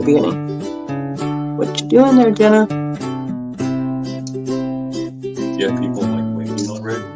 the beginning. What you doing there, Jenna? Yeah, people like waiting already.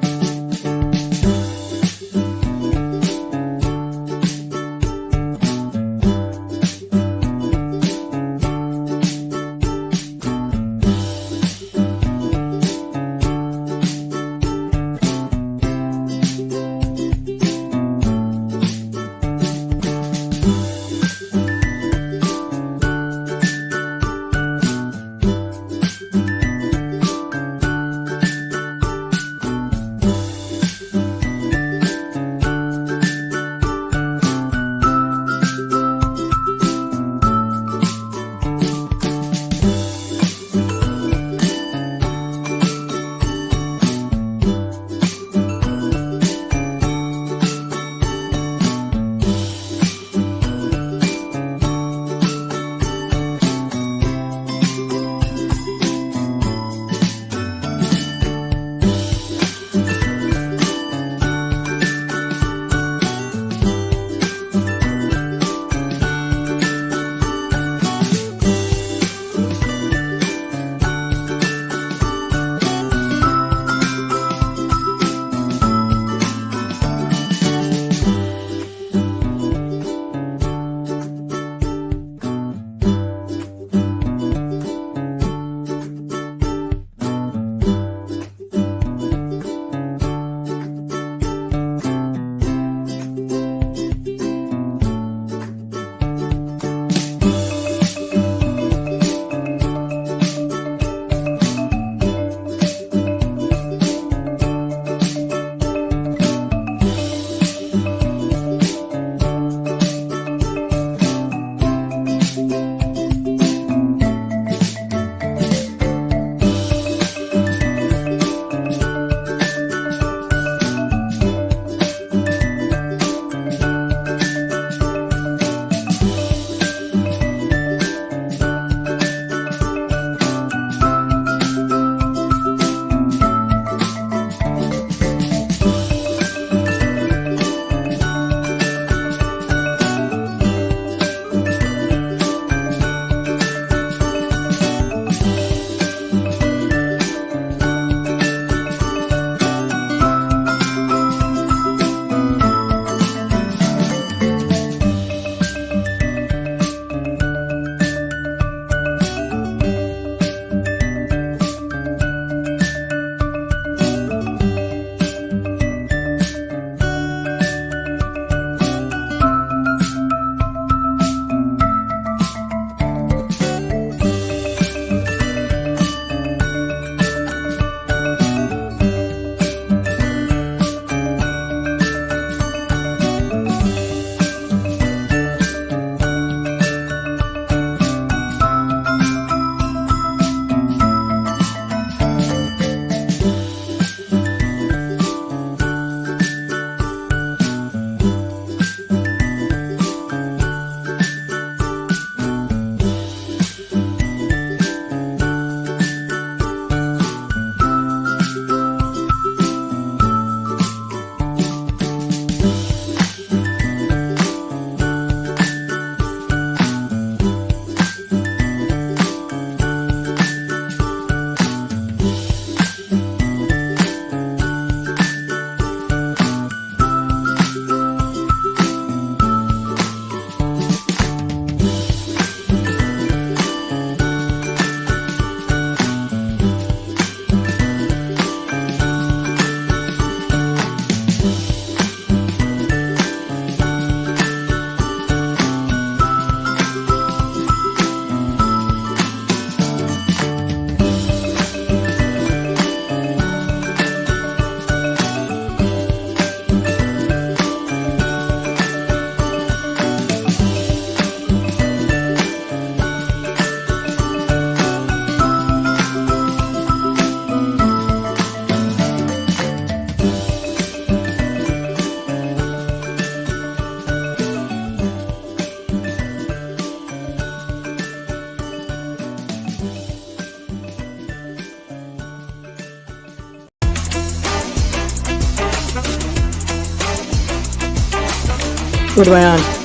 What am I on?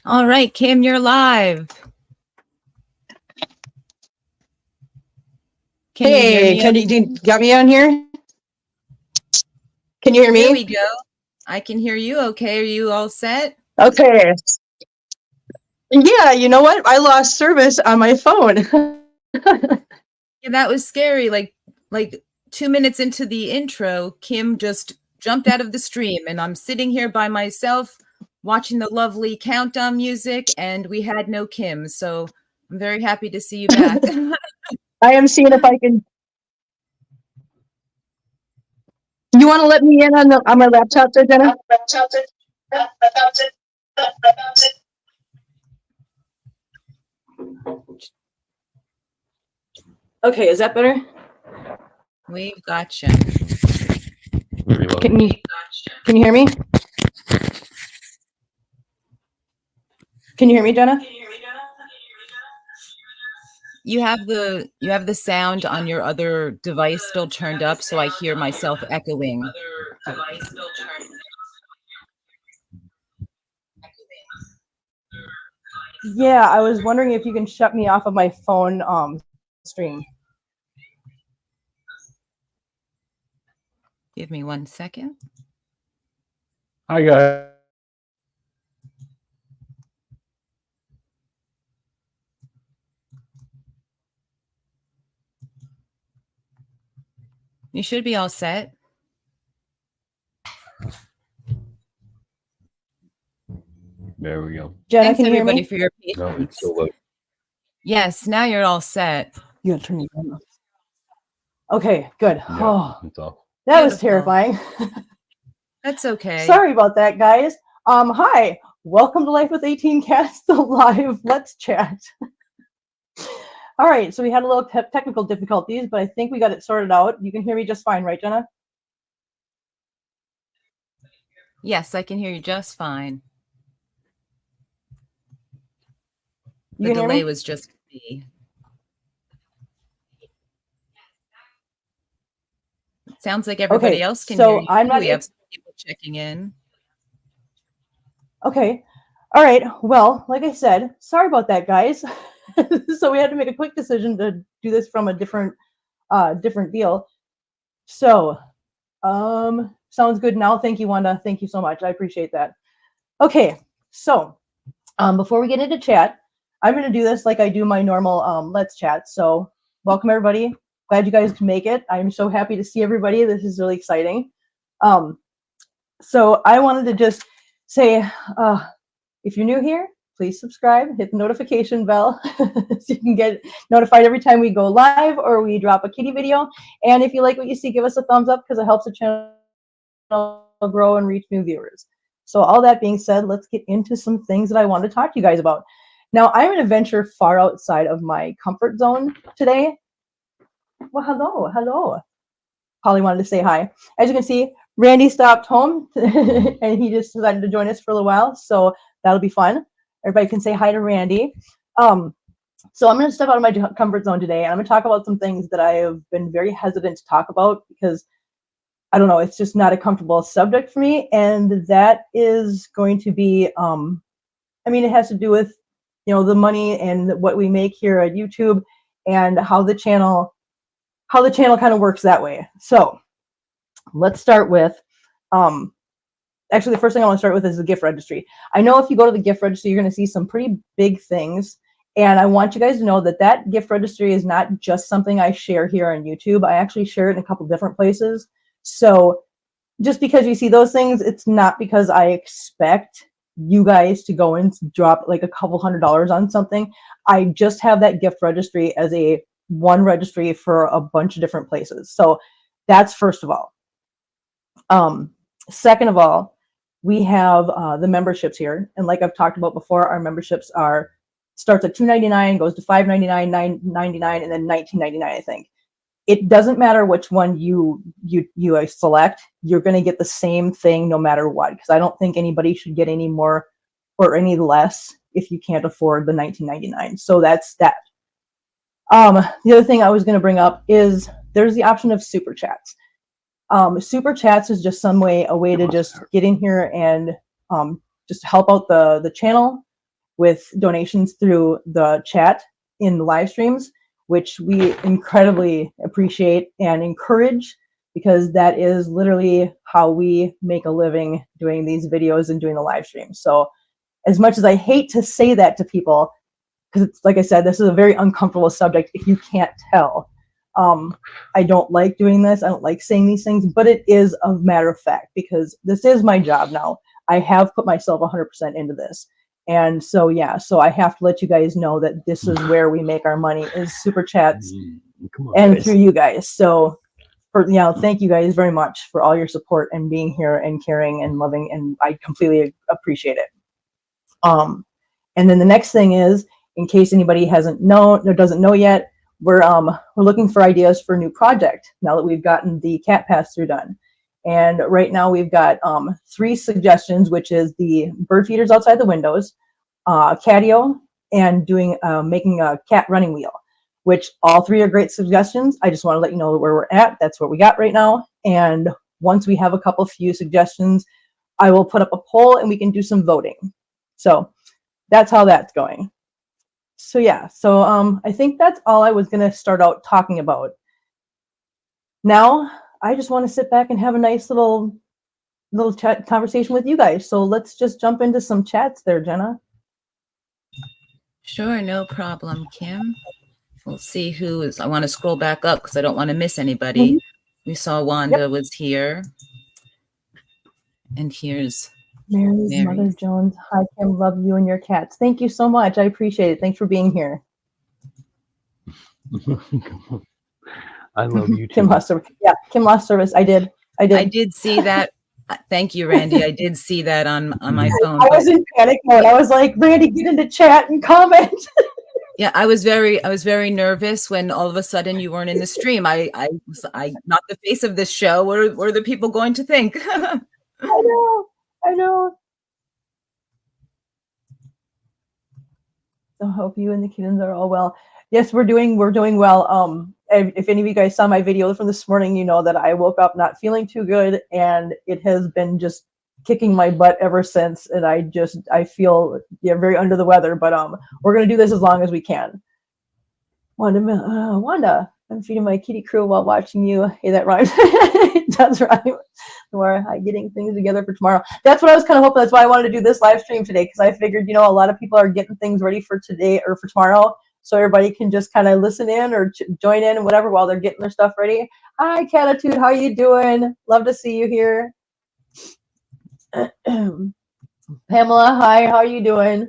All right, Kim, you're live. Can you hear me? You got me on here? Can you hear me? There we go. I can hear you. Okay, are you all set? Okay. Yeah, you know what? I lost service on my phone. Yeah, that was scary. Like 2 minutes into the intro, Kim just jumped out of the stream, and I'm sitting here by myself watching the lovely countdown music, and we had no Kim. So I'm very happy to see you back. I am seeing if I can. You want to let me in on my laptop there, Jenna? Okay, is that better? We've got you. Can you hear me? Can you hear me, Jenna? You have the sound on your other device still turned up, so I hear myself echoing. Yeah, I was wondering if you can shut me off of my phone stream. Give me 1 second. Hi, guys. You should be all set. There we go. Jenna, Thanks, can you hear everybody, me? for your No, patience. it's still low. Yes, now you're all set. You gotta turn your phone off. Okay, good. Yeah, Oh, it's off. that was Beautiful. terrifying. That's okay. Sorry about that, guys. Hi, welcome to Life with 18 Cats, the live Let's Chat. All right, so we had a little technical difficulties, but I think we got it sorted out. You can hear me just fine, right, Jenna? Yes, I can hear you just fine. You The can hear delay me? was just me. It sounds like everybody Okay, else can so hear you. I'm not- We have some people checking in. Okay. All right. Well, like I said, sorry about that, guys. So we had to make a quick decision to do this from a different deal. So, sounds good now. Thank you, Wanda. Thank you so much. I appreciate that. Okay. So, before we get into chat, I'm going to do this like I do my normal Let's Chat. So, welcome everybody. Glad you guys can make it. I'm so happy to see everybody. This is really exciting. So I wanted to just say, if you're new here, please subscribe, hit the notification bell so you can get notified every time we go live or we drop a kitty video. And if you like what you see, give us a thumbs up because it helps the channel grow and reach new viewers. So all that being said, let's get into some things that I want to talk to you guys about. Now, I'm going to venture far outside of my comfort zone today. Well, hello. Polly wanted to say hi. As you can see, Randy stopped home and he just decided to join us for a little while. So that'll be fun. Everybody can say hi to Randy. So I'm going to step out of my comfort zone today, and I'm going to talk about some things that I have been very hesitant to talk about because, I don't know, it's just not a comfortable subject for me. And that is going to be, it has to do with, the money and what we make here at YouTube and how the channel kind of works that way. So let's start with, actually, the first thing I want to start with is the gift registry. I know if you go to the gift registry, you're going to see some pretty big things. And I want you guys to know that that gift registry is not just something I share here on YouTube. I actually share it in a couple different places. So just because you see those things, it's not because I expect you guys to go and drop like a couple $100s on something. I just have that gift registry as a one registry for a bunch of different places. So that's first of all. Second of all, we have the memberships here. And like I've talked about before, our memberships starts at $2.99, goes to $5.99, $9.99, and then $19.99, I think. It doesn't matter which one you select, you're going to get the same thing no matter what, because I don't think anybody should get any more or any less if you can't afford the $19.99. So that's that. The other thing I was going to bring up is there's the option of super chats. Super chats is just a way to just get in here and just help out the channel. with donations through the chat in the live streams, which we incredibly appreciate and encourage, because that is literally how we make a living doing these videos and doing the live streams. So as much as I hate to say that to people, because it's like I said, this is a very uncomfortable subject if you can't tell. I don't like doing this. I don't like saying these things, but it is a matter of fact, because this is my job now. I have put myself 100% into this. And so, yeah, so I have to let you guys know that this is where we make our money, is super chats and through you guys. So, thank you guys very much for all your support and being here and caring and loving, and I completely appreciate it. And then the next thing is, in case anybody hasn't known or doesn't know yet, we're looking for ideas for a new project now that we've gotten the cat pass-through done. And right now we've got 3 suggestions, which is the bird feeders outside the windows, catio, and making a cat running wheel, which all 3 are great suggestions. I just want to let you know where we're at. That's what we got right now. And once we have a few suggestions, I will put up a poll and we can do some voting. So that's how that's going. So yeah, so I think that's all I was going to start out talking about. Now, I just want to sit back and have a nice little chat conversation with you guys. So let's just jump into some chats there, Jenna. Sure, no problem, Kim. We'll see who is. I want to scroll back up because I don't want to miss anybody. We saw Wanda was here. And here's Mary's Mother Jones. Hi, Kim. Love you and your cats. Thank you so much. I appreciate it. Thanks for being here. I love you too. Kim lost service. Yeah, Kim lost service. I did see that. Thank you, Randy. I did see that on my phone. I was in panic mode. I was like, Randy, get into chat and comment. Yeah, I was very nervous when all of a sudden you weren't in the stream. I not the face of this show. What are the people going to think? I know. So I hope you and the kittens are all well. Yes, we're doing well. If any of you guys saw my video from this morning, you know that I woke up not feeling too good, and it has been just kicking my butt ever since. And I feel very under the weather, but we're gonna do this as long as we can. Wanda, I'm feeding my kitty crew while watching you. Hey, that rhymes. It does rhyme. We're getting things together for tomorrow. That's what I was kind of hoping. That's why I wanted to do this live stream today, because I figured, a lot of people are getting things ready for today or for tomorrow, so everybody can just kind of listen in or join in and whatever while they're getting their stuff ready. Hi, Catitude. How are you doing? Love to see you here. Pamela, hi. How are you doing?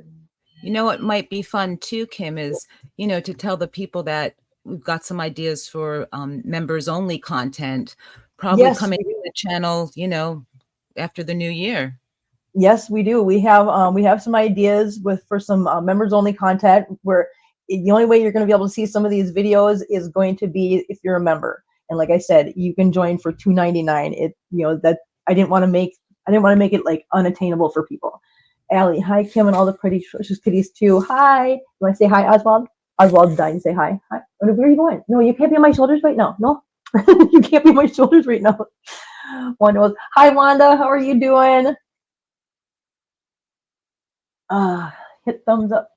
You know what might be fun too, Kim, is, to tell the people that we've got some ideas for members only content, probably coming to the channel, after the new year. Yes, we do. We have some ideas for some members only content, where the only way you're going to be able to see some of these videos is going to be if you're a member. And like I said, you can join for $2.99. That I didn't want to make it like unattainable for people. Allie, hi, Kim, and all the pretty kitties too. Hi. You want to say hi, Oswald? Oswald's dying to say hi. Hi. Where are you going? No, you can't be on my shoulders right now. No, you can't be on my shoulders right now. Wanda goes, hi, Wanda. How are you doing? Hit thumbs up.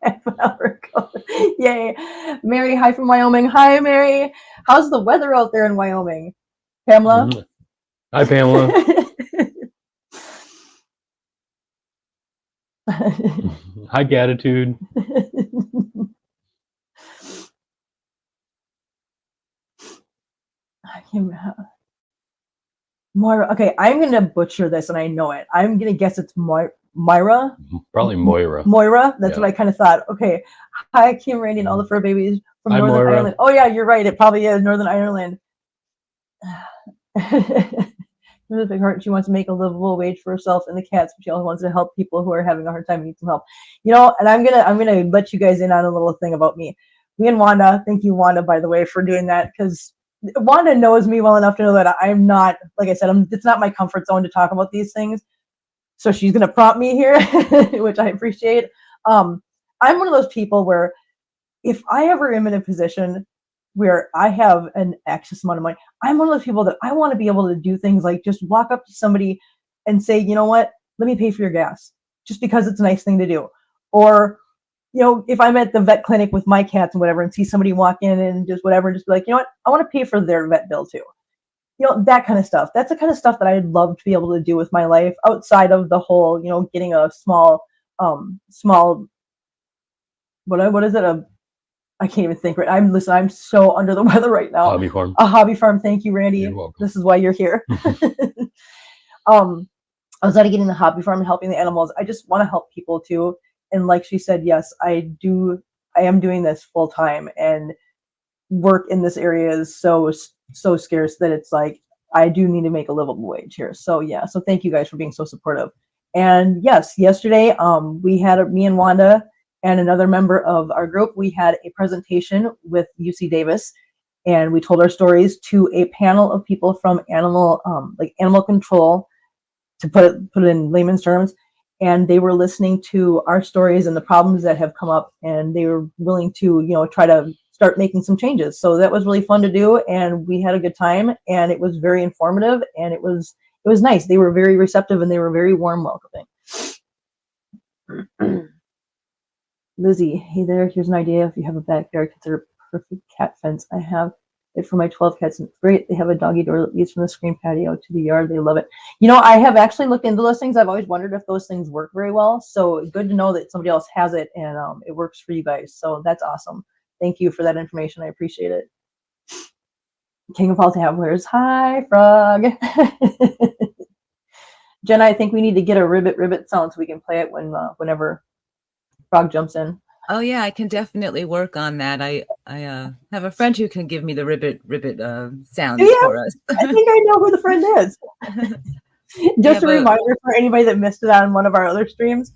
Half an hour ago. Yay. Mary, hi from Wyoming. Hi, Mary. How's the weather out there in Wyoming? Pamela? Hi, Pamela. Hi, Gratitude. Moira. Okay, I'm going to butcher this, and I know it. I'm going to guess it's Myra. Probably Moira. Moira. That's what I kind of thought. Okay. Hi, Kim, Randy, and all the fur babies from Northern Moira. Ireland. Oh, yeah, you're right. It probably is Northern Ireland. There's a big heart. She wants to make a livable wage for herself and the cats, but she also wants to help people who are having a hard time and need some help. And I'm gonna let you guys in on a little thing about me. Me and Wanda. Thank you, Wanda, by the way, for doing that, because Wanda knows me well enough to know that I'm not, like I said, it's not my comfort zone to talk about these things. So she's gonna prompt me here, which I appreciate. I'm one of those people where if I ever am in a position where I have an excess amount of money, I'm one of those people that I want to be able to do things like just walk up to somebody and say, you know what, let me pay for your gas. just because it's a nice thing to do. Or, you know, if I'm at the vet clinic with my cats and whatever and see somebody walk in and just whatever, just be like, you know what, I want to pay for their vet bill too. You know, that kind of stuff. That's the kind of stuff that I'd love to be able to do with my life outside of the whole, you know, getting a small, what is it? I can't even think right. I'm so under the weather right now. Hobby farm. A hobby farm. Thank you, Randy. You're welcome. This is why you're here. Outside of getting the hobby farm and helping the animals, I just want to help people too. And like she said, yes, I am doing this full time, and work in this area is so scarce that it's like I do need to make a livable wage here. So yeah, so thank you guys for being so supportive. And yes, yesterday we had me and Wanda and another member of our group, we had a presentation with UC Davis, and we told our stories to a panel of people from animal control, to put it in layman's terms. And they were listening to our stories and the problems that have come up, and they were willing to, you know, try to start making some changes. So that was really fun to do, and we had a good time, and it was very informative, and it was nice. They were very receptive, and they were very warm welcoming. Lizzie, hey there, here's an idea. If you have a backyard, consider a perfect cat fence. I have it for my 12 cats, and it's great. They have a doggy door that leads from the screen patio to the yard. They love it. You know, I have actually looked into those things. I've always wondered if those things work very well. So good to know that somebody else has it, and it works for you guys. So that's awesome. Thank you for that information. I appreciate it. King of all tabblers. Hi, Frog. Jenna, I think we need to get a ribbit sound so we can play it whenever Frog jumps in. Oh yeah, I can definitely work on that. I have a friend who can give me the ribbit sounds for us. I think I know who the friend is. Just a reminder for anybody that missed it on one of our other streams.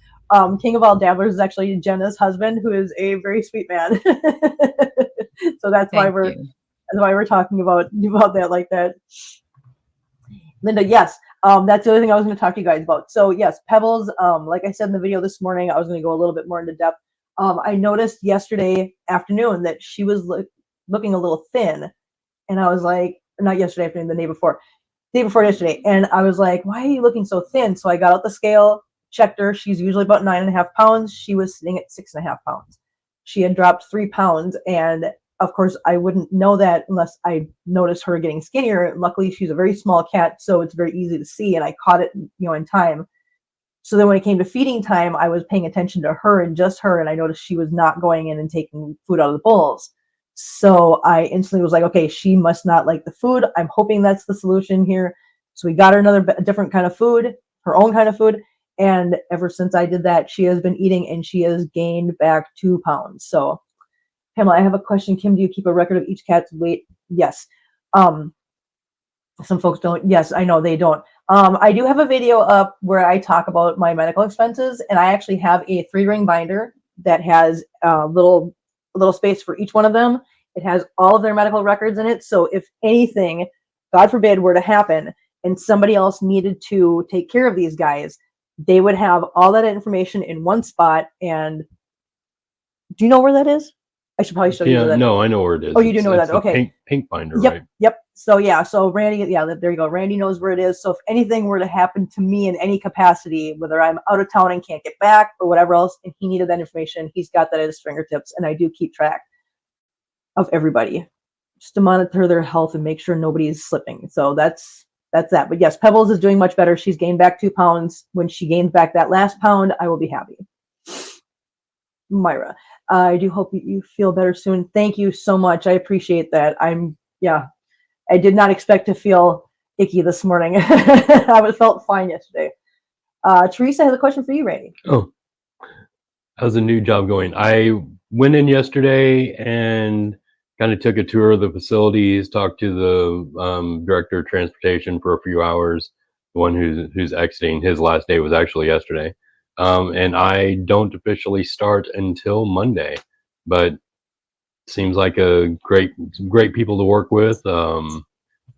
King of all dabblers is actually Jenna's husband, who is a very sweet man. So that's why we're talking about that like that. Linda, yes. That's the other thing I was going to talk to you guys about. So yes, Pebbles, like I said in the video this morning, I was going to go a little bit more into depth. I noticed yesterday afternoon that she was looking a little thin, and I was like, not yesterday afternoon, the day before yesterday. And I was like, why are you looking so thin? So I got out the scale, checked her. She's usually about 9.5 pounds. She was sitting at 6.5 pounds. She had dropped 3 pounds. And of course, I wouldn't know that unless I noticed her getting skinnier. Luckily, she's a very small cat, so it's very easy to see. And I caught it, you know, in time. So then when it came to feeding time, I was paying attention to her and just her. And I noticed she was not going in and taking food out of the bowls. So I instantly was like, okay, she must not like the food. I'm hoping that's the solution here. So we got her a different kind of food, her own kind of food. And ever since I did that, she has been eating, and she has gained back 2 pounds. So Pamela, I have a question. Kim, do you keep a record of each cat's weight? Yes. Some folks don't. Yes, I know they don't. I do have a video up where I talk about my medical expenses, and I actually have a 3-ring binder that has a little space for each one of them. It has all of their medical records in it. So if anything, God forbid, were to happen and somebody else needed to take care of these guys, they would have all that information in one spot. And do you know where that is? I should probably show you. Yeah, no, I know where it is. Oh, you do know where that is. Okay. Pink binder, yep, right? Yep. So yeah, so Randy, yeah, there you go. Randy knows where it is. So if anything were to happen to me in any capacity, whether I'm out of town and can't get back or whatever else, and he needed that information, he's got that at his fingertips. And I do keep track of everybody just to monitor their health and make sure nobody's slipping. So that's that. But yes, Pebbles is doing much better. She's gained back 2 pounds. When she gains back that last pound, I will be happy. Myra, I do hope you feel better soon. Thank you so much. I appreciate that. I did not expect to feel icky this morning. I felt fine yesterday. Teresa has a question for you, Randy. Oh, how's the new job going? I went in yesterday and kind of took a tour of the facilities, talked to the director of transportation for a few hours. The one who's exiting, his last day was actually yesterday. And I don't officially start until Monday, but seems like a great people to work with.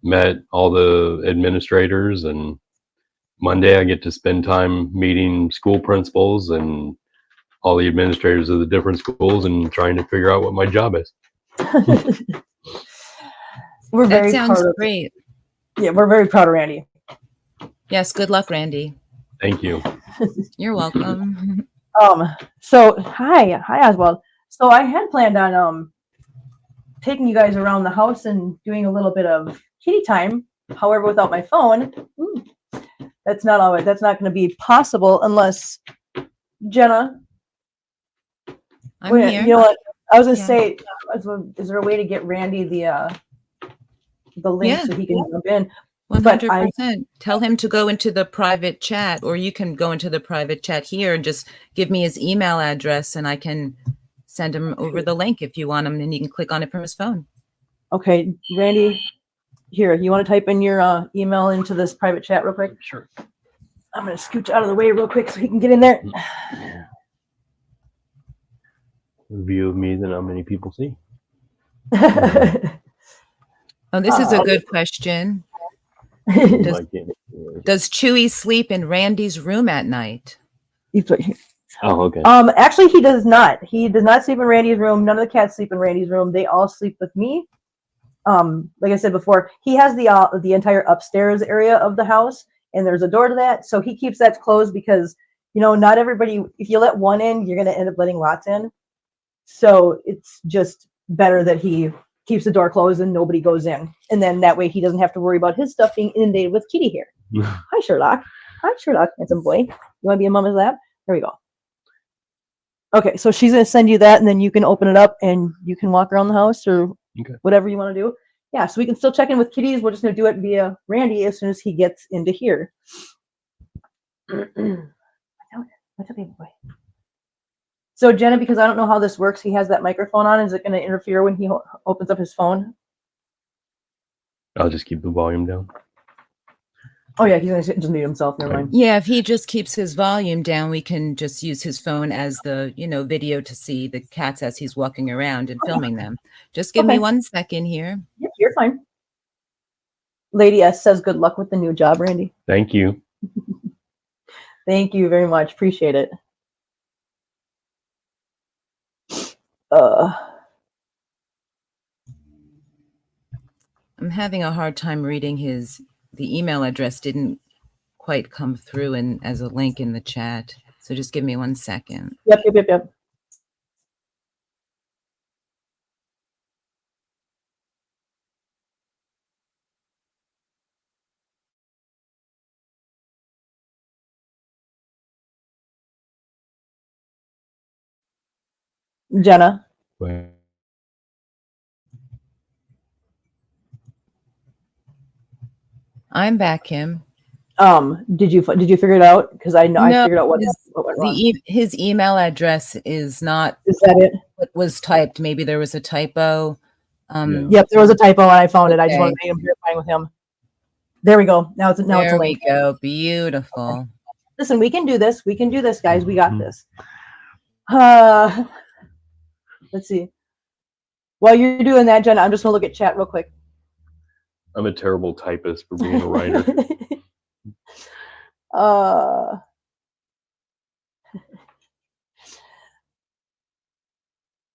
Met all the administrators, and Monday I get to spend time meeting school principals and all the administrators of the different schools and trying to figure out what my job is. That sounds great. Yeah, we're very proud of Randy. Yes, good luck, Randy. Thank you. You're welcome. So hi Oswald. So I had planned on taking you guys around the house and doing a little bit of kitty time. However, without my phone, that's not going to be possible unless Jenna. I'm here. You know what? I was going to Yeah. say, is there a way to get Randy the link so he can jump in? 100%. Tell him to go into the private chat, or you can go into the private chat here and just give me his email address, and I can send him over the link if you want him, and he can click on it from his phone. Okay, Randy, here, you want to type in your email into this private chat real quick? Sure. I'm going to scooch out of the way real quick so he can get in there. View of me that not many people see. Oh, this is a good question. Does Chewy sleep in Randy's room at night? Oh, okay. Actually, he does not. He does not sleep in Randy's room. None of the cats sleep in Randy's room. They all sleep with me. Like I said before, he has the entire upstairs area of the house, and there's a door to that. So he keeps that closed because, you know, not everybody, if you let one in, you're going to end up letting lots in. So it's just better that he keeps the door closed and nobody goes in. And then that way he doesn't have to worry about his stuff being inundated with kitty hair. Hi, Sherlock. Hi, Sherlock. Handsome boy. You want to be in Mama's lap? There we go. Okay, so she's going to send you that, and then you can open it up and you can walk around the house or whatever you want to do. Yeah, so we can still check in with kitties. We're just going to do it via Randy as soon as he gets into here. What's up, baby boy? So, Jenna, because I don't know how this works, he has that microphone on. Is it going to interfere when he opens up his phone? I'll just keep the volume down. Oh, yeah, he's going to just mute himself. Never mind. Yeah, if he just keeps his volume down, we can just use his phone as the, video to see the cats as he's walking around and filming them. Just give me 1 second here. Yep, you're fine. Lady S says good luck with the new job, Randy. Thank you. Thank you very much. Appreciate it. I'm having a hard time reading the email address didn't quite come through as a link in the chat. So just give me 1 second. Yep. Jenna. I'm back, Kim. Did you figure it out? Because I know I figured out what went wrong. His email address is not. Is that it? What was typed? Maybe there was a typo. Yep, there was a typo and I found it. I just wanted to make him verifying with him. There we go. Now it's a link. There we go. Beautiful. Okay. Listen, we can do this. We can do this, guys. We got this. Let's see. While you're doing that, Jenna, I'm just gonna look at chat real quick. I'm a terrible typist for being a writer.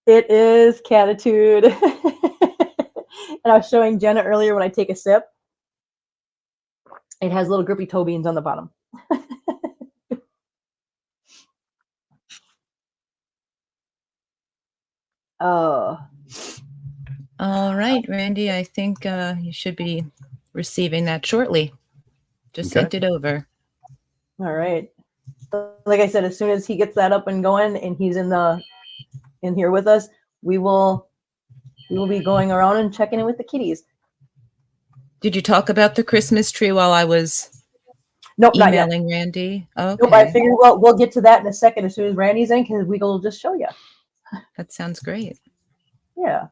It is catitude. And I was showing Jenna earlier when I take a sip. It has little grippy toe beans on the bottom. All right, Randy, I think you should be receiving that shortly. Just sent it over. All right. Like I said, as soon as he gets that up and going and he's in here with us, we will be going around and checking in with the kitties. Did you talk about the Christmas tree while I was emailing Randy? Okay. Nope, I figured we'll get to that in a second as soon as Randy's in, because we will just show you. That sounds great. Yeah.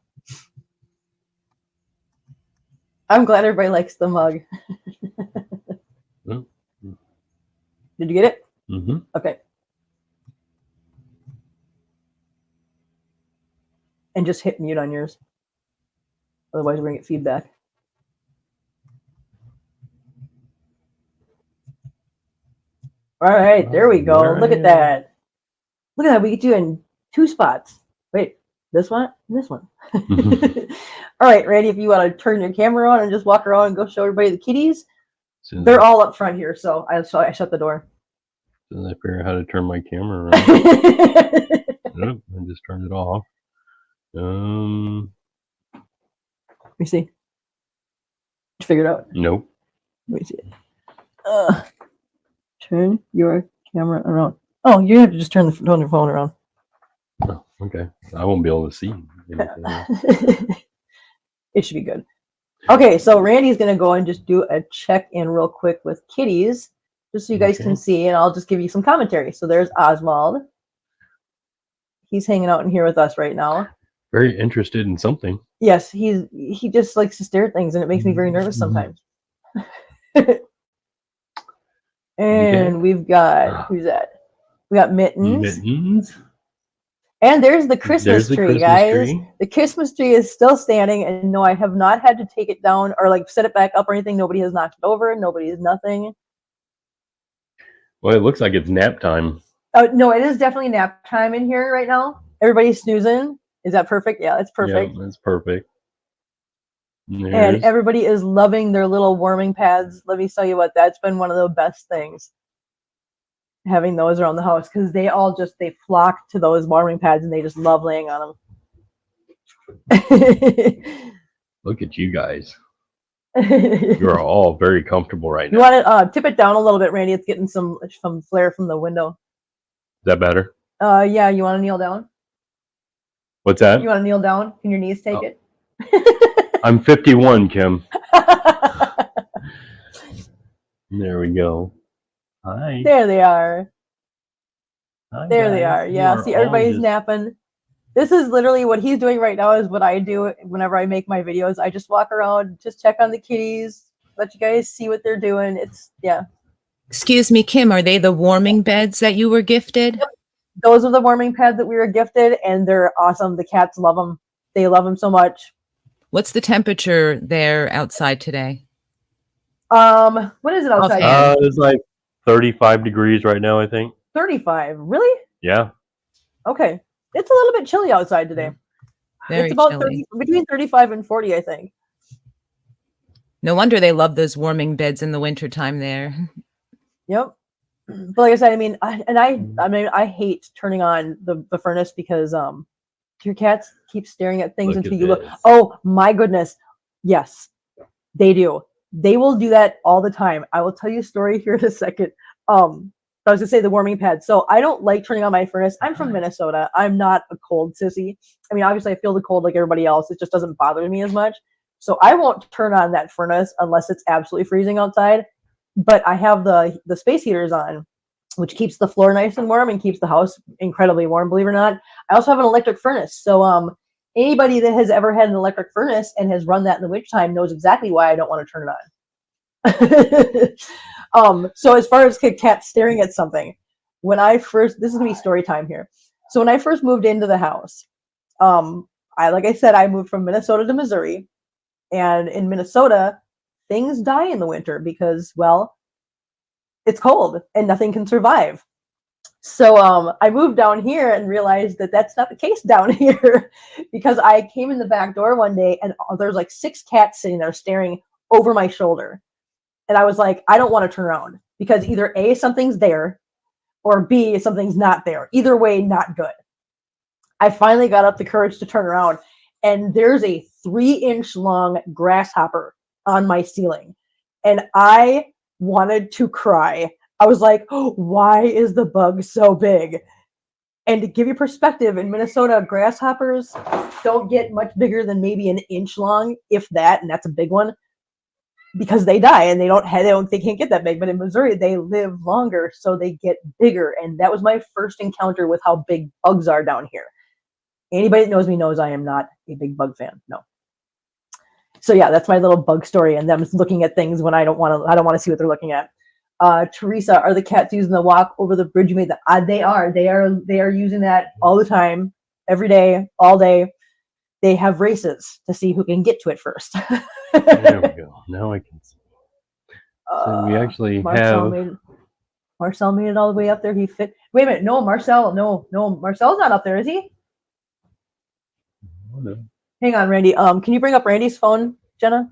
I'm glad everybody likes the mug. Did you get it? Mm-hmm. Okay. And just hit mute on yours. Otherwise, we're going to get feedback. All right, there we go. Look at that. Look at that. We get you in 2 spots. Wait, this one and this one. All right, Randy, if you want to turn your camera on and just walk around and go show everybody the kitties. They're all up front here, so I shut the door. Did I figure out how to turn my camera around? Nope, I just turned it off. Let me see. Did you figure it out? Nope. Let me see. Turn your camera around. Oh, you have to just turn your phone around. Oh, okay. I won't be able to see anything. It should be good. Okay, so Randy's gonna go and just do a check-in real quick with kitties, just so you guys can see, and I'll just give you some commentary. So there's Oswald. He's hanging out in here with us right now. Very interested in something. Yes, he just likes to stare at things, and it makes me very nervous sometimes. And we've got, who's that? We got Mittens. Mittens. And there's the Christmas There's the tree, Christmas guys. tree. The Christmas tree is still standing, and no, I have not had to take it down or like set it back up or anything. Nobody has knocked it over. Nobody is nothing. Well, it looks like it's nap time. Oh no, it is definitely nap time in here right now. Everybody's snoozing. Is that perfect? Yeah, it's perfect. Yeah, that's perfect. And everybody is loving their little warming pads. Let me tell you what, that's been one of the best things, having those around the house, because they all just, they flock to those warming pads and they just love laying on them. Look at you guys. You are all very comfortable right now. You want to tip it down a little bit, Randy? It's getting some flare from the window. Is that better? Yeah, you want to kneel down? What's that? You want to kneel down? Can your knees take it? I'm 51, Kim. There we go. Hi. There they are. Hi, There guys. they are. You Yeah, are see, all everybody's just- napping. This is literally what he's doing right now, is what I do whenever I make my videos. I just walk around, just check on the kitties, let you guys see what they're doing. It's, yeah. Excuse me, Kim, are they the warming beds that you were gifted? Yep. Those are the warming pads that we were gifted, and they're awesome. The cats love them. They love them so much. What's the temperature there outside today? What is it outside? Okay. It's like 35 degrees right now, I think. 35. Really? Yeah. Okay. It's a little bit chilly outside today. Very It's about chilly. 30, between 35 and 40, I think. No wonder they love those warming beds in the wintertime there. Yep. But like I said, I mean, I hate turning on the furnace because your cats keep staring at things Look until at you look. this. Oh my goodness. Yes, they do. They will do that all the time. I will tell you a story here in a second. I was gonna say the warming pad. So I don't like turning on my furnace. I'm from Minnesota. I'm not a cold sissy. I mean, obviously I feel the cold like everybody else. It just doesn't bother me as much. So I won't turn on that furnace unless it's absolutely freezing outside. But I have the space heaters on, which keeps the floor nice and warm and keeps the house incredibly warm, believe it or not. I also have an electric furnace. So anybody that has ever had an electric furnace and has run that in the wintertime knows exactly why I don't want to turn it on. So as far as cats staring at something, when I first, this is gonna be story time here. So when I first moved into the house, like I said, I moved from Minnesota to Missouri, and in Minnesota, things die in the winter because, well, it's cold and nothing can survive. So I moved down here and realized that that's not the case down here, because I came in the back door one day and there's like 6 cats sitting there staring over my shoulder. And I was like, I don't want to turn around, because either A, something's there, or B, something's not there. Either way, not good. I finally got up the courage to turn around, and there's a 3-inch long grasshopper on my ceiling. And I wanted to cry. I was like, oh, why is the bug so big? And to give you perspective, in Minnesota, grasshoppers don't get much bigger than maybe an inch long, if that, and that's a big one, because they die and they can't get that big. But in Missouri, they live longer, so they get bigger. And that was my first encounter with how big bugs are down here. Anybody that knows me knows I am not a big bug fan. No. So yeah, that's my little bug story, and them looking at things when I don't want to see what they're looking at. Teresa, are the cats using the walk over the bridge you made? They are using that all the time, every day, all day. They have races to see who can get to it first. There we go. Now I can see. So we actually Marcel made it all the way up there. He fit. Wait a minute. No, Marcel's not up there, is he? Oh, no. Hang on, Randy. Can you bring up Randy's phone, Jenna?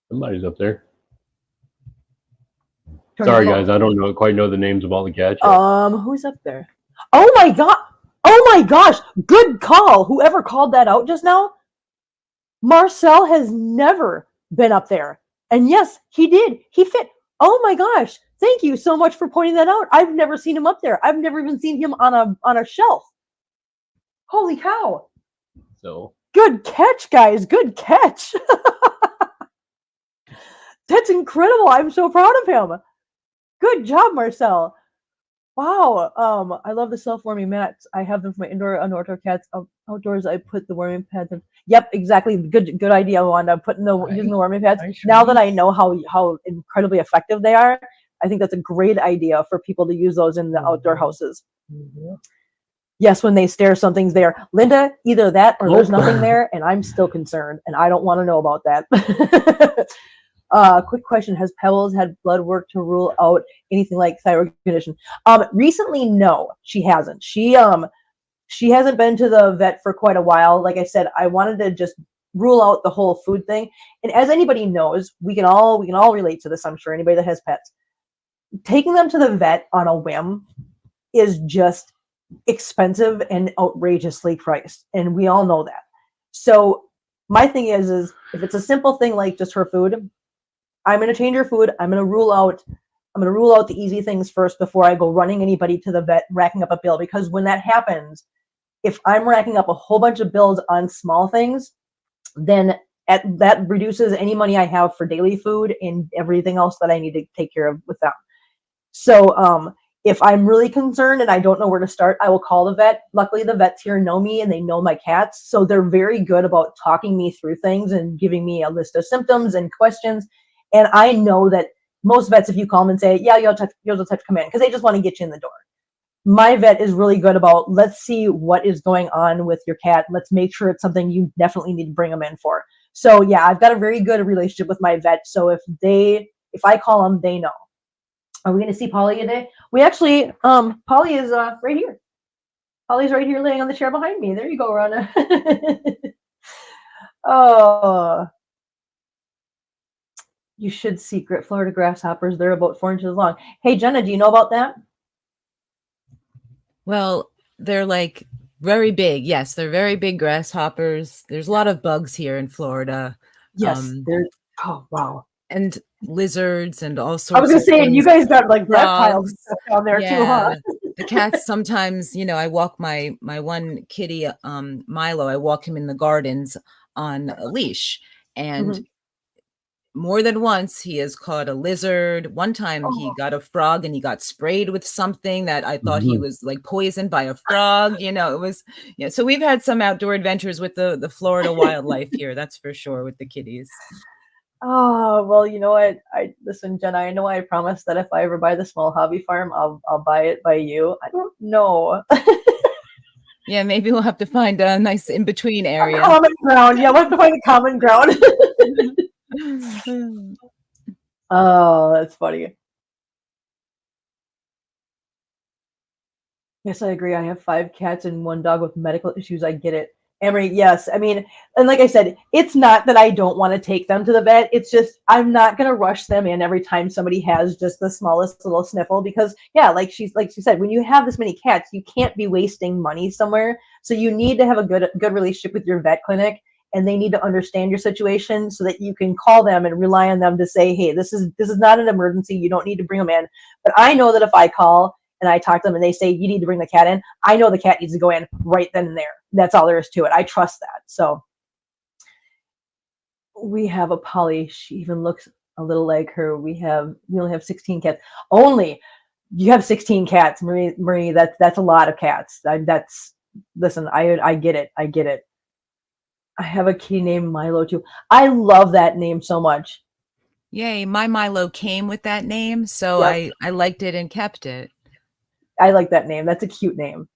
Somebody's up there. Turn Sorry, your phone. guys, I don't quite know the names of all the cats yet. Who's up there? Oh my god! Oh my gosh! Good call. Whoever called that out just now, Marcel has never been up there, and yes, he did. He fit. Oh my gosh! Thank you so much for pointing that out. I've never seen him up there. I've never even seen him on a shelf. Holy cow! So Good catch, guys. Good catch. That's incredible. I'm so proud of him. Good job, Marcel. Wow. I love the self-warming mats. I have them for my indoor and outdoor cats. Outdoors, I put the warming pads in. Yep, exactly. Good idea, Wanda. Using the warming pads. Now that I know how incredibly effective they are, I think that's a great idea for people to use those in the outdoor houses. Yes, when they stare, something's there. Linda, either that or there's nothing there, and I'm still concerned, and I don't want to know about that. Quick question: has Pebbles had blood work to rule out anything like thyroid condition? Recently, no, she hasn't. She hasn't been to the vet for quite a while. Like I said, I wanted to just rule out the whole food thing. And as anybody knows, we can all relate to this. I'm sure anybody that has pets, taking them to the vet on a whim is just expensive and outrageously priced, and we all know that. So my thing is if it's a simple thing like just her food, I'm going to change her food. I'm going to rule out the easy things first before I go running anybody to the vet, racking up a bill. Because when that happens, if I'm racking up a whole bunch of bills on small things, then that reduces any money I have for daily food and everything else that I need to take care of with them. So if I'm really concerned and I don't know where to start, I will call the vet. Luckily, the vets here know me and they know my cats. So they're very good about talking me through things and giving me a list of symptoms and questions. And I know that most vets, if you call them and say, yeah, you'll just have to come in, because they just want to get you in the door. My vet is really good about, let's see what is going on with your cat. Let's make sure it's something you definitely need to bring them in for. So yeah, I've got a very good relationship with my vet. So if I call them, they know. Are we going to see Polly today? We actually, Polly is right here. Polly's right here laying on the chair behind me. There you go, Rhonda. Oh, you should see Florida grasshoppers. They're about 4 inches long. Hey, Jenna, do you know about that? Well, they're like very big. Yes, they're very big grasshoppers. There's a lot of bugs here in Florida. Yes. Oh, wow. And lizards and all sorts of I was going to say, things. you guys got like reptiles and stuff down there too, huh? The cats sometimes, I walk my one kitty, Milo, I walk him in the gardens on a leash. And more than once, he has caught a lizard. One time he got a frog and he got sprayed with something that I thought he was like poisoned by a frog. It was, so we've had some outdoor adventures with the Florida wildlife here. That's for sure, with the kitties. Oh, well, you know what? Listen, Jenna, I know I promised that if I ever buy the small hobby farm, I'll buy it by you. I don't know. Yeah, maybe we'll have to find a nice in-between area. Common ground. Yeah, we'll have to find a common ground. Oh, that's funny. Yes, I agree. I have 5 cats and 1 dog with medical issues. I get it. Emery, yes. I mean, and like I said, it's not that I don't want to take them to the vet. It's just I'm not going to rush them in every time somebody has just the smallest little sniffle, because yeah, like she said, when you have this many cats, you can't be wasting money somewhere. So you need to have a good relationship with your vet clinic, and they need to understand your situation so that you can call them and rely on them to say, hey, this is not an emergency. You don't need to bring them in. But I know that if I call and I talk to them and they say, you need to bring the cat in, I know the cat needs to go in right then and there. That's all there is to it. I trust that. So we have a Polly. She even looks a little like her. We only have 16 cats. Only? You have 16 cats, Marie. That's a lot of cats. Listen, I get it. I get it. I have a kitty named Milo too. I love that name so much. Yay, my Milo came with that name, so yep. I liked it and kept it. I like that name. That's a cute name.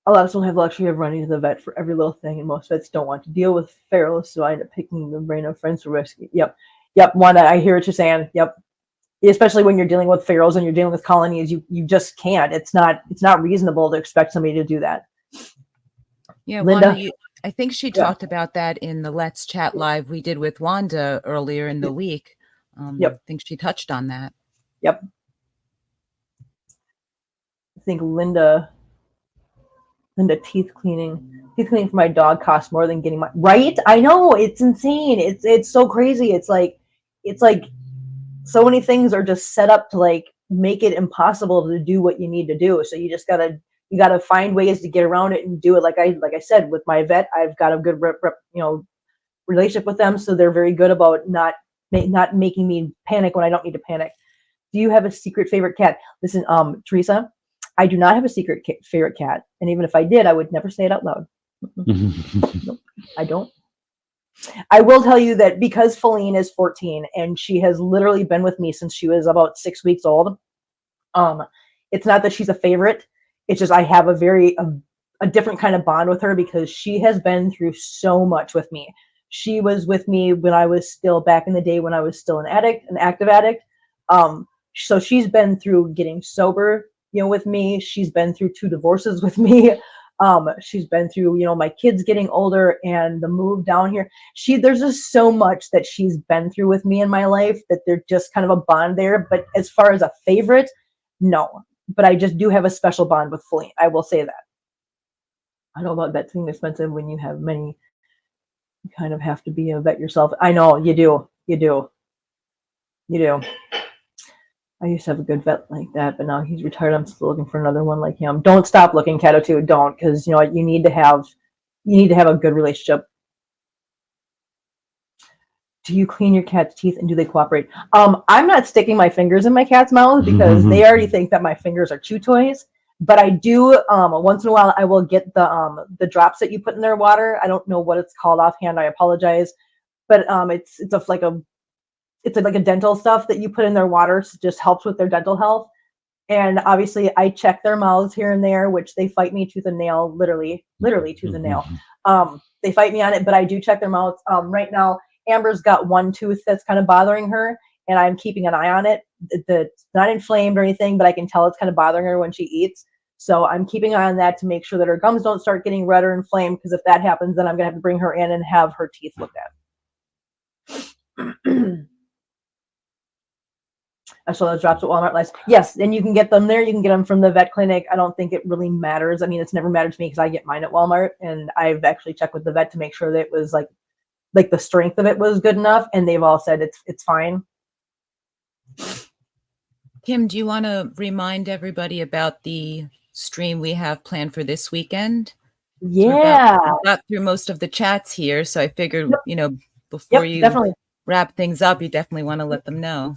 A lot of us don't have the luxury of running to the vet for every little thing, and most vets don't want to deal with ferals, so I end up picking the brain of friends to rescue. Yep, Wanda, I hear what you're saying. Yep. Especially when you're dealing with ferals and you're dealing with colonies, you just can't. It's not reasonable to expect somebody to do that. Yeah, Linda, Wanda, I think she talked about that in the Let's Chat Live we did with Wanda earlier in the week. Yep. I think she touched on that. Yep. I think Linda teeth cleaning for my dog costs more than getting my right. I know, it's insane. It's so crazy. It's like so many things are just set up to like make it impossible to do what you need to do. So you just gotta find ways to get around it and do it. Like I said, with my vet, I've got a good relationship with them, so they're very good about not making me panic when I don't need to panic. Do you have a secret favorite cat? Listen, Teresa, I do not have a secret favorite cat, and even if I did, I would never say it out loud. Nope, I don't. I will tell you that because Feline is 14 and she has literally been with me since she was about 6 weeks old. It's not that she's a favorite. It's just I have a different kind of bond with her because she has been through so much with me. She was with me when I was still back in the day when I was still an active addict. So she's been through getting sober, with me. She's been through 2 divorces with me. She's been through, my kids getting older and the move down here. There's just so much that she's been through with me in my life that they're just kind of a bond there. But as far as a favorite, no. But I just do have a special bond with Feline. I will say that. I know about vets being expensive when you have many. You kind of have to be a vet yourself. I know, you do. You do. I used to have a good vet like that, but now he's retired. I'm still looking for another one like him. Don't stop looking, Cato, too. Don't, because you need to have a good relationship. Do you clean your cat's teeth and do they cooperate? I'm not sticking my fingers in my cat's mouth because they already think that my fingers are chew toys. But I do once in a while I will get the drops that you put in their water. I don't know what it's called offhand. I apologize, but it's like a dental stuff that you put in their water. So it just helps with their dental health. And obviously I check their mouths here and there, which they fight me tooth and nail, literally tooth and nail. They fight me on it, but I do check their mouths. Right now, Amber's got one tooth that's kind of bothering her, and I'm keeping an eye on it. It's not inflamed or anything, but I can tell it's kind of bothering her when she eats. So I'm keeping an eye on that to make sure that her gums don't start getting red or inflamed, because if that happens, then I'm going to have to bring her in and have her teeth looked at. I saw those drops at Walmart last. Yes, and you can get them there. You can get them from the vet clinic. I don't think it really matters. I mean, it's never mattered to me because I get mine at Walmart, and I've actually checked with the vet to make sure that it was like the strength of it was good enough, and they've all said it's fine. Kim, do you want to remind everybody about the stream we have planned for this weekend? Yeah. So got through most of the chats here, so I figured, before you definitely wrap things up, you definitely want to let them know.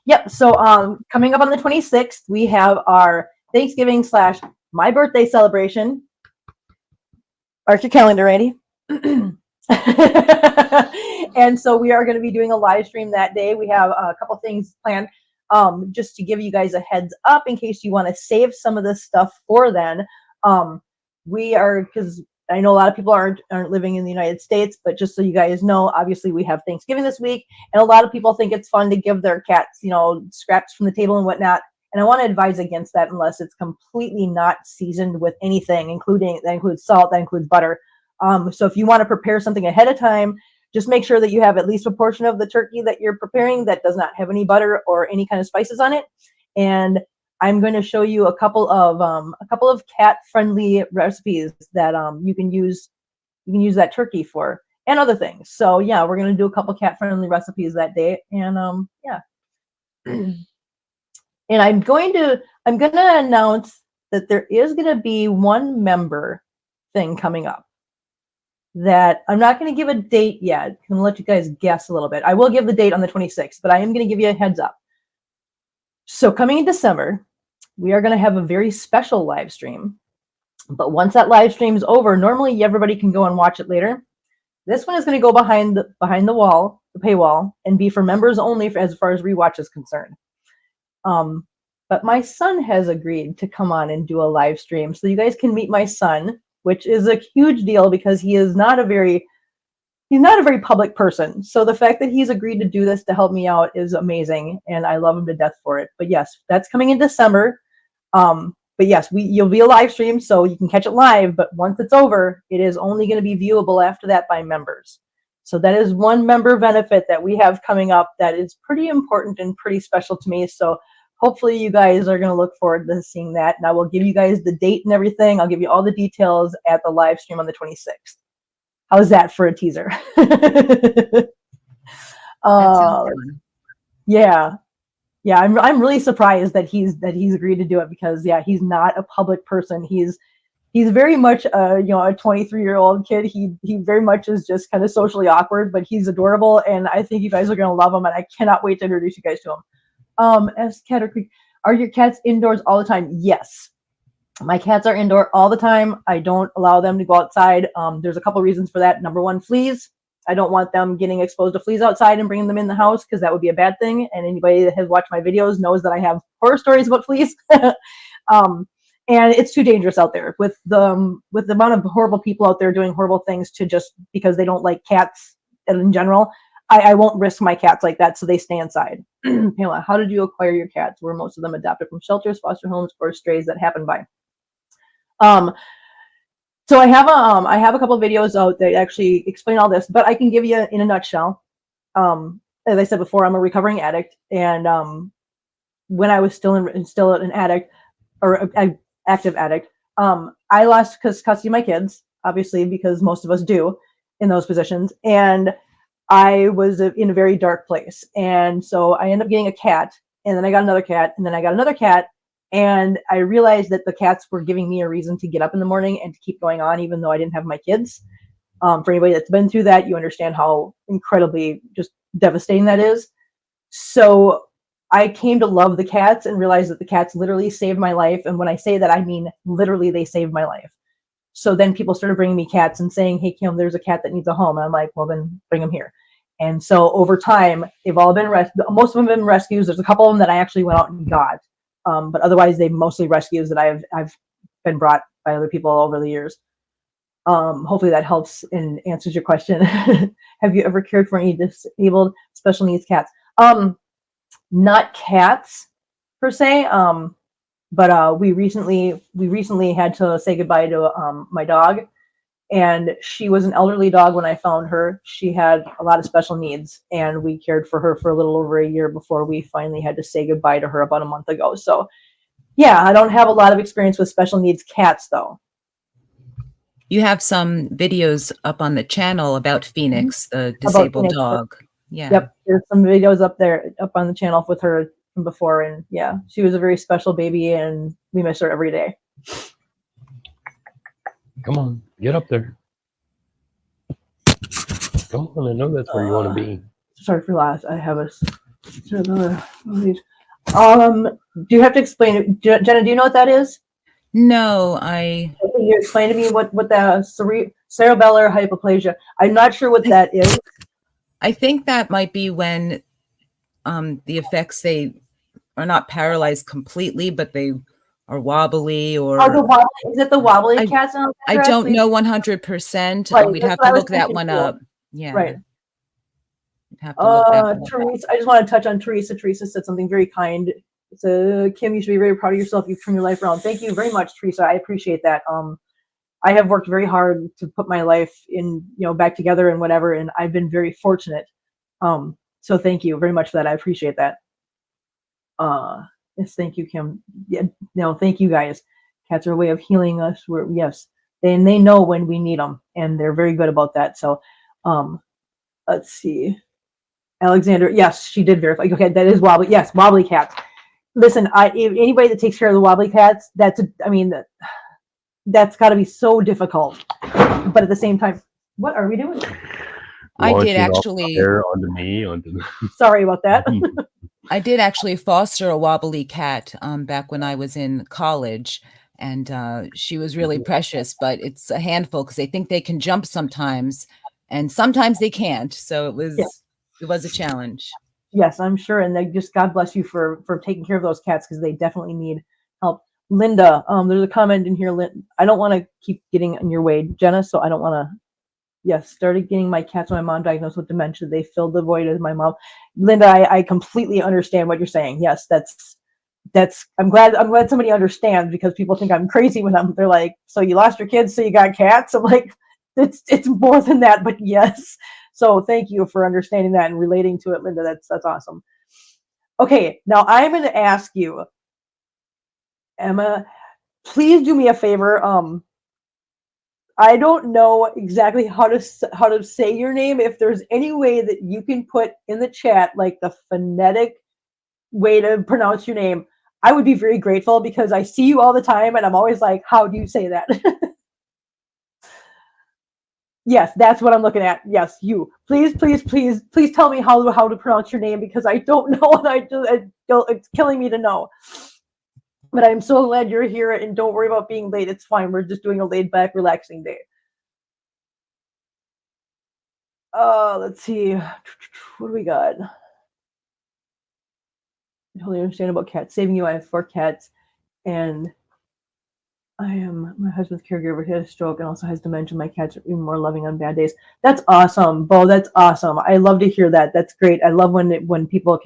Yep. So coming up on the 26th, we have our Thanksgiving / my birthday celebration. Mark your calendar, Randy. And so we are going to be doing a live stream that day. We have a couple things planned just to give you guys a heads up in case you want to save some of this stuff for then. We are, because I know a lot of people aren't living in the United States, but just so you guys know, obviously we have Thanksgiving this week, and a lot of people think it's fun to give their cats, scraps from the table and whatnot. And I want to advise against that unless it's completely not seasoned with anything, that includes salt, that includes butter. So if you want to prepare something ahead of time, just make sure that you have at least a portion of the turkey that you're preparing that does not have any butter or any kind of spices on it. And I'm going to show you a couple of cat-friendly recipes that you can use that turkey for, and other things. So yeah, we're going to do a couple cat-friendly recipes that day, and yeah. And I'm going to announce that there is going to be one member thing coming up that I'm not going to give a date yet. I'm going to let you guys guess a little bit. I will give the date on the 26th, but I am going to give you a heads up. So coming in December, we are going to have a very special live stream. But once that live stream is over, normally everybody can go and watch it later. This one is going to go behind the wall, the paywall, and be for members only as far as rewatch is concerned. But my son has agreed to come on and do a live stream, so you guys can meet my son, which is a huge deal because he is not a very public person. So the fact that he's agreed to do this to help me out is amazing, and I love him to death for it. But yes, that's coming in December. But yes, you'll be a live stream, so you can catch it live. But once it's over, it is only going to be viewable after that by members. So that is one member benefit that we have coming up that is pretty important and pretty special to me. So hopefully you guys are going to look forward to seeing that. And I will give you guys the date and everything. I'll give you all the details at the live stream on the 26th. How's that for a teaser? Yeah. Yeah, I'm really surprised that he's agreed to do it, because yeah, he's not a public person. He's very much a 23-year-old kid. He very much is just kind of socially awkward, but he's adorable, and I think you guys are gonna love him, and I cannot wait to introduce you guys to him. As Cat or Creek, are your cats indoors all the time? Yes. My cats are indoor all the time. I don't allow them to go outside. There's a couple reasons for that. Number one, fleas. I don't want them getting exposed to fleas outside and bringing them in the house, because that would be a bad thing. And anybody that has watched my videos knows that I have horror stories about fleas. And it's too dangerous out there with the amount of horrible people out there doing horrible things to just because they don't like cats in general. I won't risk my cats like that, so they stay inside. Pamela, how did you acquire your cats? Were most of them adopted from shelters, foster homes, or strays that happened by? So I have a couple of videos out that actually explain all this, but I can give you in a nutshell. As I said before, I'm a recovering addict, and when I was still an addict, or an active addict, I lost custody of my kids, obviously, because most of us do in those positions, and I was in a very dark place, and so I ended up getting a cat, and then I got another cat, and then I got another cat. And I realized that the cats were giving me a reason to get up in the morning and to keep going on, even though I didn't have my kids. For anybody that's been through that, you understand how incredibly just devastating that is. So I came to love the cats and realized that the cats literally saved my life. And when I say that, I mean literally they saved my life. So then people started bringing me cats and saying, hey, Kim, there's a cat that needs a home. And I'm like, well, then bring them here. And so over time, they've all been most of them have been rescues. There's a couple of them that I actually went out and got. But otherwise, they mostly rescues that I've been brought by other people over the years. Hopefully that helps and answers your question. Have you ever cared for any disabled special needs cats? Not cats per se, but we recently had to say goodbye to my dog, and she was an elderly dog when I found her. She had a lot of special needs, and we cared for her for a little over a year before we finally had to say goodbye to her about a month ago. So yeah, I don't have a lot of experience with special needs cats, though. You have some videos up on the channel about Phoenix, the disabled dog. Yeah. Yep, there's some videos up on the channel with her from before, and yeah, she was a very special baby, and we miss her every day. Come on, get up there. Come on, I know that's where you want to be. Sorry for last. I have do you have to explain it? Jenna, do you know what that is? No, Can you explain to me what the cerebellar hypoplasia? I'm not sure what that is. I think that might be when the effects, they are not paralyzed completely, but they are wobbly, or is it the wobbly cats? I don't know 100%. Right, we'd have to look that one up. Yeah. Right. Have to look that one Teresa, I just want to touch on Teresa. Teresa said something very kind. It's Kim, you should be very proud of yourself. You've turned your life around. Thank you very much, Teresa. I appreciate that. I have worked very hard to put my life back together and whatever, and I've been very fortunate. So thank you very much for that. I appreciate that. Yes, thank you, Kim. Yeah, no, thank you guys. Cats are a way of healing us. Yes, they know when we need them, and they're very good about that. So, let's see. Alexander, yes, she did verify. Okay, that is wobbly. Yes, wobbly cats. Listen, anybody that takes care of the wobbly cats, that's got to be so difficult. But at the same time, what are we doing? I did actually. Sorry about that. I did actually foster a wobbly cat back when I was in college, and she was really precious. But it's a handful because they think they can jump sometimes, and sometimes they can't. So it was a challenge. Yes, I'm sure, and God bless you for taking care of those cats, because they definitely need help. Linda, there's a comment in here. I don't want to keep getting in your way, Jenna. So I don't want to. Yes, started getting my cats when my mom diagnosed with dementia. They filled the void as my mom. Linda, I completely understand what you're saying. Yes, that's. I'm glad somebody understands, because people think I'm crazy when they're like, so you lost your kids, so you got cats. I'm like, it's more than that, but yes. So thank you for understanding that and relating to it, Linda. That's awesome. Okay, now I'm going to ask you, Emma, please do me a favor. I don't know exactly how to say your name. If there's any way that you can put in the chat like the phonetic way to pronounce your name, I would be very grateful because I see you all the time and I'm always like, how do you say that? Yes, that's what I'm looking at. Yes, you. Please tell me how to pronounce your name because I don't know and it's killing me to know. But I'm so glad you're here and don't worry about being late. It's fine. We're just doing a laid back, relaxing day. Let's see. What do we got? I totally understand about cats. Saving you, I have 4 cats, and I am my husband's caregiver. He had a stroke and also has dementia. My cats are even more loving on bad days. That's awesome, Bo. That's awesome. I love to hear that. That's great. I love when people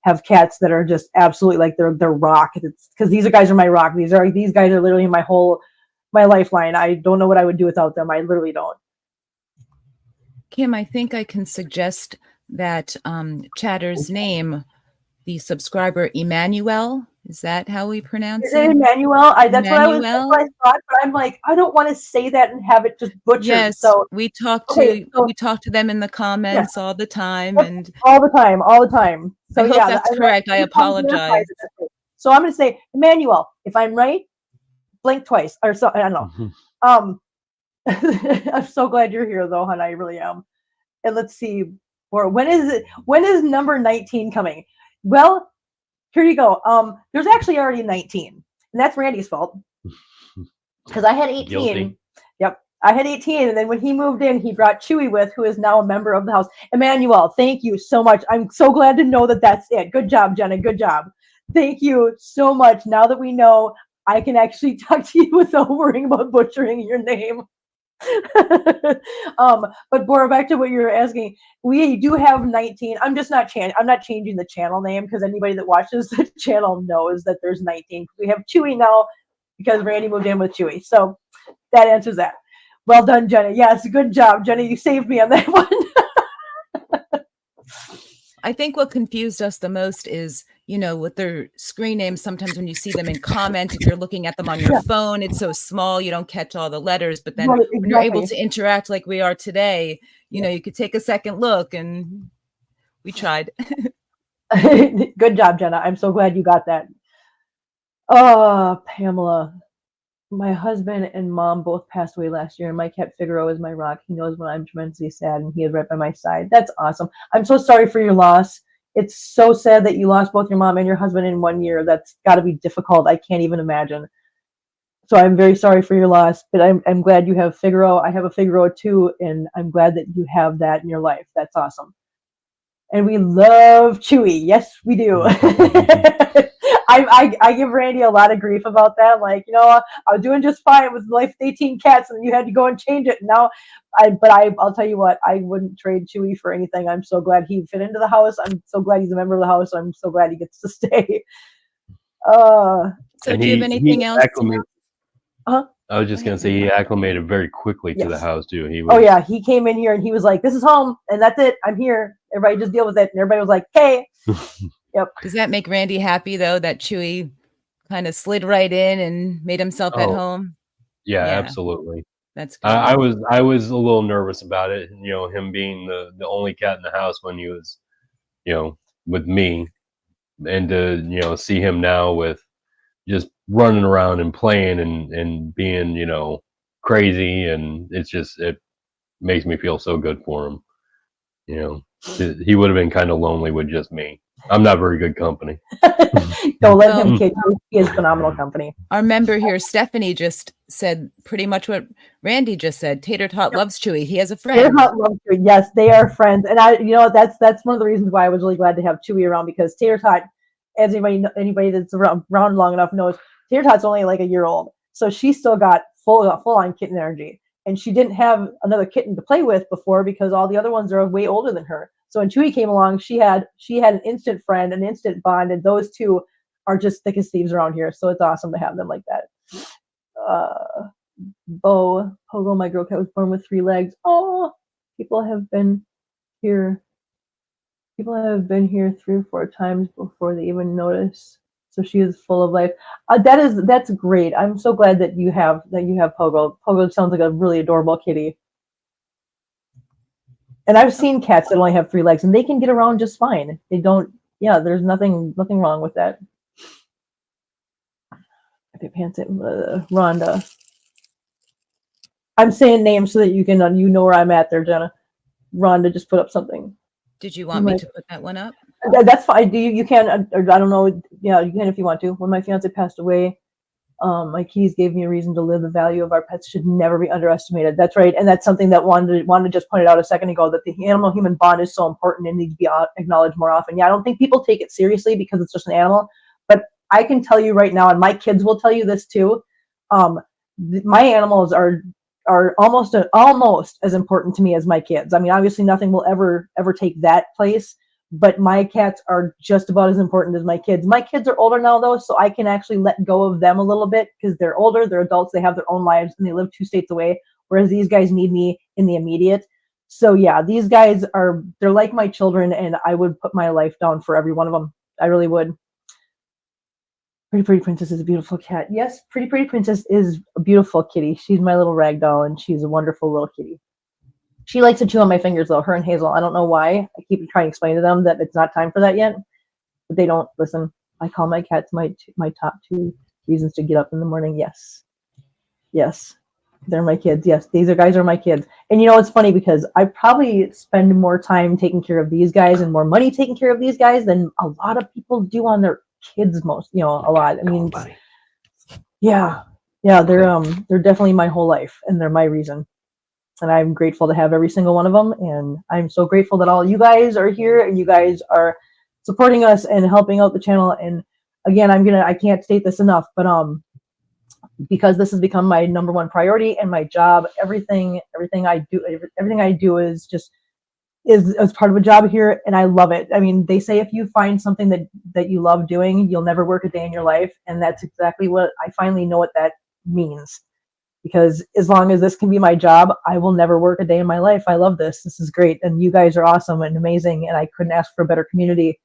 have cats that are just absolutely like they're rock. It's because these guys are my rock. These guys are literally my lifeline. I don't know what I would do without them. I literally don't. Kim, I think I can suggest that Chatter's name, the subscriber Emmanuel, is that how we pronounce Is it it? Emmanuel? That's what I thought, but I'm like, I don't want to say that and have it just butchered. Yes, so we talk to them in the comments all the time, and all the time. So I hope that's correct. I apologize. So I'm going to say Emmanuel. If I'm right, blink twice or so. I don't know. I'm so glad you're here, though, hon. I really am. And let's see, when is number 19 coming? Well, here you go. There's actually already 19, and that's Randy's fault because I had 18. Guilty. Yep, I had 18, and then when he moved in, he brought Chewy with, who is now a member of the house. Emmanuel, thank you so much. I'm so glad to know that that's it. Good job, Jenna. Good job. Thank you so much. Now that we know, I can actually talk to you without worrying about butchering your name. But Bora, back to what you were asking, we do have 19. I'm not changing the channel name because anybody that watches the channel knows that there's 19. We have Chewy now because Randy moved in with Chewy. So that answers that. Well done, Jenna. Yes, good job, Jenna. You saved me on that one. I think what confused us the most is, with their screen names, sometimes when you see them in comments, if you're looking at them on your phone, it's so small, you don't catch all the letters. But then when you're able to interact like we are today, you could take a second look, and we tried. Good job, Jenna. I'm so glad you got that. Oh, Pamela. My husband and mom both passed away last year, and my cat Figaro is my rock. He knows when I'm tremendously sad, and he is right by my side. That's awesome. I'm so sorry for your loss. It's so sad that you lost both your mom and your husband in 1 year. That's got to be difficult. I can't even imagine. So I'm very sorry for your loss, but I'm glad you have Figaro. I have a Figaro too, and I'm glad that you have that in your life. That's awesome. And we love Chewy. Yes, we do. I give Randy a lot of grief about that. Like, I was doing just fine with life with 18 cats, and you had to go and change it. Now, I'll tell you what, I wouldn't trade Chewy for anything. I'm so glad he fit into the house. I'm so glad he's a member of the house. I'm so glad he gets to stay. So do you have anything else? I was just going to say he acclimated very quickly to the house too. He came in here and he was like, "This is home, and that's it. I'm here. Everybody just deal with it." And everybody was like, "Hey." Yep. Does that make Randy happy though, that Chewy kind of slid right in and made himself at home? Yeah, absolutely. That's good. I was a little nervous about it, him being the only cat in the house when he was, with me, and to see him now with just running around and playing and being crazy, and it makes me feel so good for him. He would have been kind of lonely with just me. I'm not very good company. Don't let him kid you. He is phenomenal company. Our member here, Stephanie, just said pretty much what Randy just said. Tater Tot loves Chewy. He has a friend. Tater Tot loves Chewy. Yes, they are friends. And that's one of the reasons why I was really glad to have Chewy around, because Tater Tot, as anybody that's around long enough knows, Tater Tot's only like a year old. So she still got full on kitten energy. And she didn't have another kitten to play with before because all the other ones are way older than her. So when Chewy came along, she had an instant friend, an instant bond, and those two are just thick as thieves around here. So it's awesome to have them like that. Bo, Pogo, my girl cat was born with 3 legs. Oh, people have been here. People have been here 3 or 4 times before they even notice. So she is full of life. That's great. I'm so glad that you have Pogo. Pogo sounds like a really adorable kitty. And I've seen cats that only have 3 legs, and they can get around just fine. They don't. Yeah, there's nothing wrong with that. Rhonda. I'm saying names so that you can you know where I'm at there, Jenna. Rhonda just put up something. Did you want me to put that one up? That's fine. You can, or I don't know. Yeah, you can if you want to. When my fiance passed away, my kitties gave me a reason to live. The value of our pets should never be underestimated. That's right, and that's something that Wanda just pointed out a second ago, that the animal-human bond is so important and needs to be acknowledged more often. Yeah, I don't think people take it seriously because it's just an animal, but I can tell you right now, and my kids will tell you this too. My animals are almost as important to me as my kids. I mean, obviously, nothing will ever take that place. But my cats are just about as important as my kids. My kids are older now, though, so I can actually let go of them a little bit because they're older, they're adults, they have their own lives, and they live 2 states away, whereas these guys need me in the immediate. So, yeah, these guys they're like my children, and I would put my life down for every one of them. I really would. Pretty Pretty Princess is a beautiful cat. Yes, Pretty Pretty Princess is a beautiful kitty. She's my little rag doll, and she's a wonderful little kitty. She likes to chew on my fingers, though, her and Hazel. I don't know why. I keep trying to explain to them that it's not time for that yet, but they don't listen. I call my cats my top 2 reasons to get up in the morning. Yes. Yes. They're my kids. Yes, these guys are my kids. And you know, it's funny because I probably spend more time taking care of these guys and more money taking care of these guys than a lot of people do on their kids a lot. I mean, yeah, they're definitely my whole life, and they're my reason. And I'm grateful to have every single one of them. And I'm so grateful that all you guys are here and you guys are supporting us and helping out the channel. And again, I can't state this enough, but because this has become my #1 priority and my job, everything I do is part of a job here, and I love it. I mean, they say if you find something that you love doing, you'll never work a day in your life. And that's exactly what I finally know what that means. Because as long as this can be my job, I will never work a day in my life. I love this. This is great. And you guys are awesome and amazing. And I couldn't ask for a better community.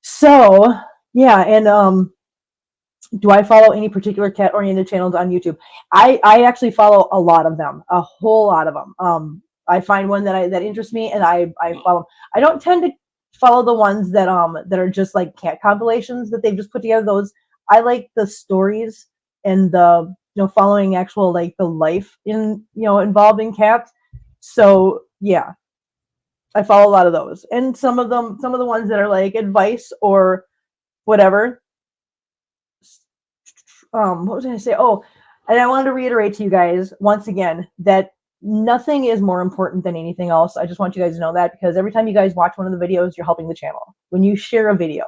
So, yeah. And do I follow any particular cat-oriented channels on YouTube? I actually follow a lot of them, a whole lot of them. I find one that interests me, and I follow. I don't tend to follow the ones that are just like cat compilations that they've just put together. Those I like the stories and the following actual like the life involved in cats. So yeah, I follow a lot of those, and some of the ones that are like advice or whatever. What was I going to say? Oh, and I wanted to reiterate to you guys once again that nothing is more important than anything else. I just want you guys to know that, because every time you guys watch one of the videos, you're helping the channel. When you share a video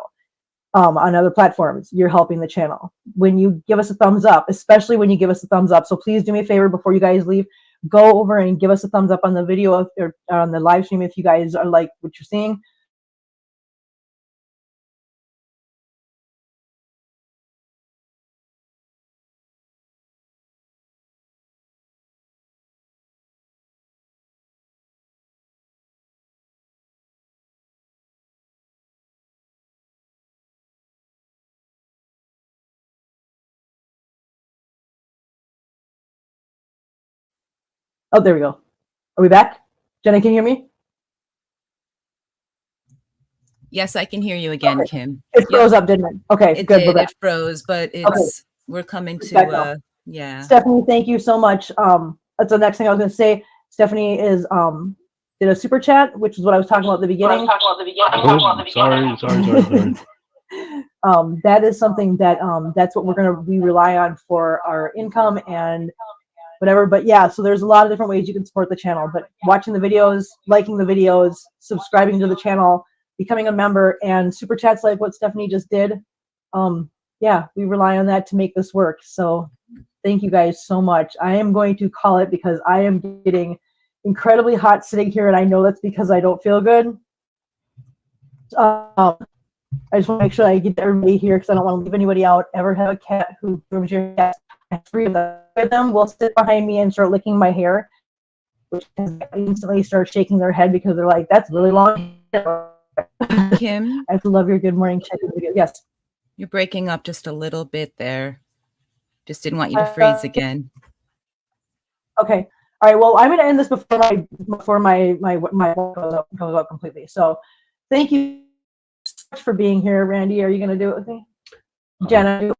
on other platforms, you're helping the channel. When you give us a thumbs up, especially when you give us a thumbs up. So please do me a favor before you guys leave, go over and give us a thumbs up on the video or on the live stream if you guys are like what you're seeing. Oh, there we go. Are we back? Jenna, can you hear me? Yes, I can hear you again, Okay. Kim. It froze up, didn't it? Okay, it good. did. We're back. It froze, but we're coming It's back now. to yeah. Stephanie, thank you so much. That's the next thing I was going to say. Stephanie is did a super chat, which is what I was talking about at the beginning. Oh, sorry. That is something that that's what we rely on for our income and whatever. But yeah, so there's a lot of different ways you can support the channel. But watching the videos, liking the videos, subscribing to the channel, becoming a member, and super chats like what Stephanie just did. Yeah, we rely on that to make this work. So thank you guys so much. I am going to call it because I am getting incredibly hot sitting here, and I know that's because I don't feel good. I just want to make sure I get everybody here because I don't want to leave anybody out. Ever have a cat who grooms your cat? 3 of them will sit behind me and start licking my hair. which instantly start shaking their head because they're like, that's really long. Kim, I love your good morning check-in video. Yes. you're breaking up just a little bit there. Just didn't want you to freeze again. Okay. All right. Well, I'm going to end this before my goes out completely. So, thank you so much for being here, Randy. Are you going to do it with me? Jenna,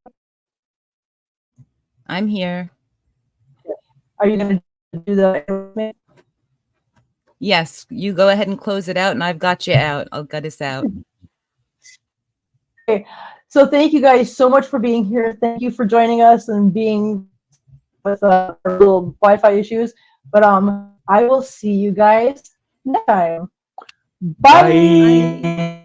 I'm here. are you going to do the with me? Yes, you go ahead and close it out, and I've got you out. I'll gut us out. Okay. So, thank you guys so much for being here. Thank you for joining us and being with our little Wi-Fi issues. But I will see you guys next time. Bye. Bye.